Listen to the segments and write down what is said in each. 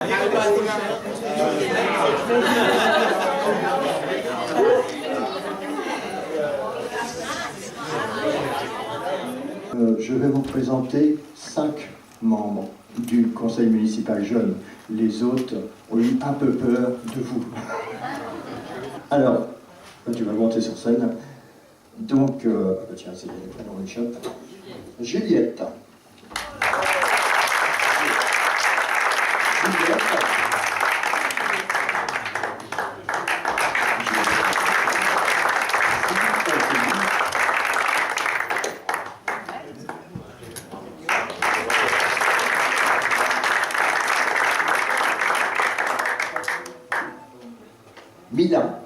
Je vais vous présenter 5 membres du conseil municipal jeune. Les autres ont eu un peu peur de vous. Alors, tu vas monter sur scène. Donc, tiens, c'est les prénoms m'échappent. Juliette. Mila.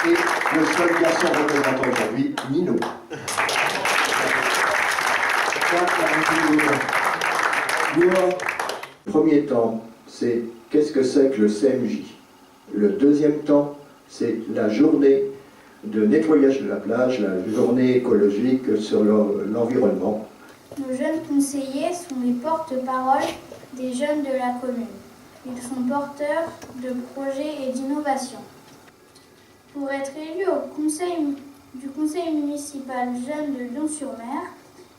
Et le seul garçon représentant aujourd'hui, Nino. Le premier temps, c'est qu'est-ce que c'est que le CMJ. Le deuxième temps, c'est la journée de nettoyage de la plage, la journée écologique sur l'environnement. Nos jeunes conseillers sont les porte-parole des jeunes de la commune. Ils sont porteurs de projets et d'innovations. Pour être élu du conseil municipal jeune de Lyon-sur-Mer,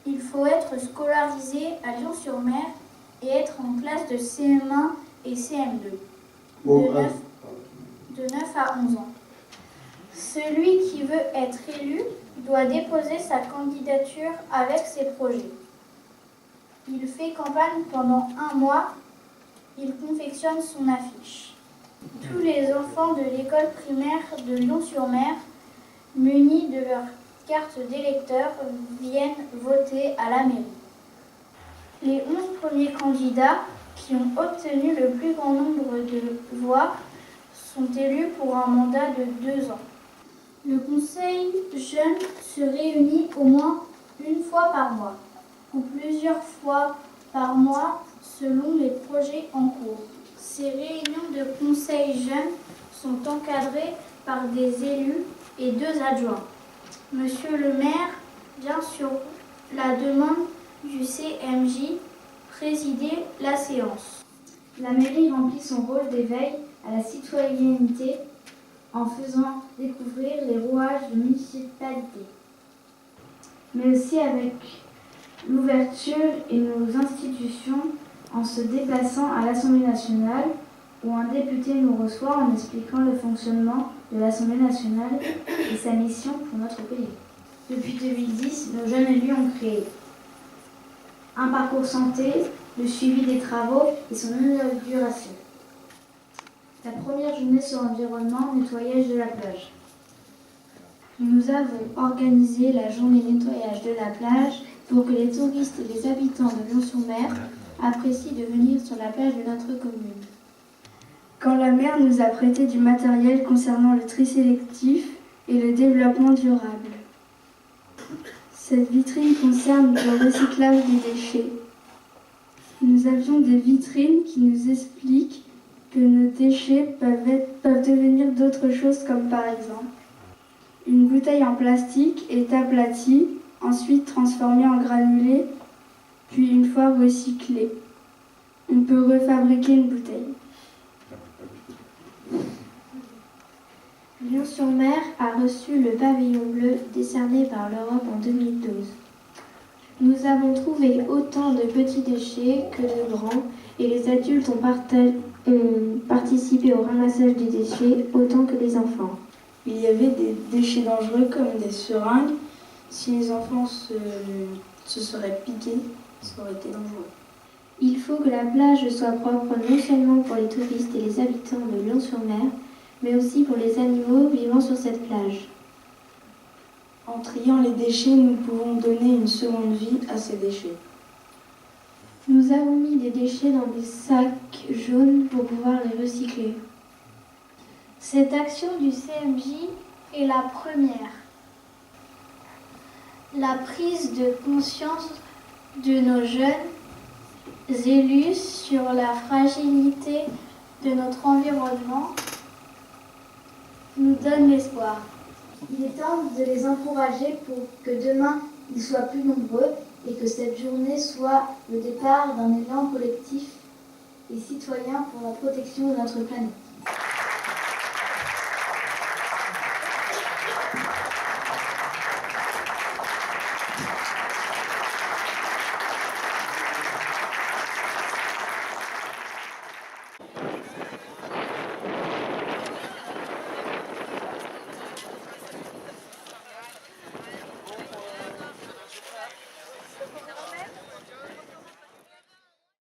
il faut être scolarisé à Lyon-sur-Mer et être en classe de CM1 et CM2, de 9 à 11 ans. Celui qui veut être élu doit déposer sa candidature avec ses projets. Il fait campagne pendant 1 mois. Il confectionne son affiche. Tous les enfants de l'école primaire de Lyon-sur-Mer, munis de leur carte d'électeur, viennent voter à la mairie. Les 11 premiers candidats qui ont obtenu le plus grand nombre de voix sont élus pour un mandat de 2 ans. Le conseil jeune se réunit au moins une fois par mois, ou plusieurs fois par mois selon les projets en cours. Ces réunions de conseil jeunes sont encadrées par des élus et 2 adjoints. Monsieur le maire vient sur la demande du CMJ présider la séance. La mairie remplit son rôle d'éveil à la citoyenneté en faisant découvrir les rouages de municipalité, mais aussi avec l'ouverture et nos institutions en se déplaçant à l'Assemblée nationale où un député nous reçoit en expliquant le fonctionnement de l'Assemblée nationale et sa mission pour notre pays. Depuis 2010, nos jeunes élus ont créé un parcours santé, le suivi des travaux et son inauguration. La première journée sur l'environnement, nettoyage de la plage. Nous avons organisé la journée nettoyage de la plage pour que les touristes et les habitants de Lyon-sur-Mer apprécient de venir sur la plage de notre commune. Quand la maire nous a prêté du matériel concernant le tri sélectif et le développement durable. Cette vitrine concerne le recyclage des déchets. Nous avions des vitrines qui nous expliquent que nos déchets peuvent devenir d'autres choses comme par exemple une bouteille en plastique est aplatie, ensuite transformée en granulés, puis une fois recyclée. On peut refabriquer une bouteille. Lyon-sur-Mer a reçu le pavillon bleu décerné par l'Europe en 2012. Nous avons trouvé autant de petits déchets que de grands et les adultes ont participé au ramassage des déchets autant que les enfants. Il y avait des déchets dangereux comme des seringues. Si les enfants se seraient piqués, ça aurait été dangereux. Il faut que la plage soit propre non seulement pour les touristes et les habitants de Lyon-sur-Mer, mais aussi pour les animaux vivant sur cette plage. En triant les déchets, nous pouvons donner une seconde vie à ces déchets. Nous avons mis des déchets dans des sacs jaunes pour pouvoir les recycler. Cette action du CMJ est la première. La prise de conscience de nos jeunes élus sur la fragilité de notre environnement nous donne l'espoir. Il est temps de les encourager pour que demain ils soient plus nombreux et que cette journée soit le départ d'un élan collectif et citoyen pour la protection de notre planète.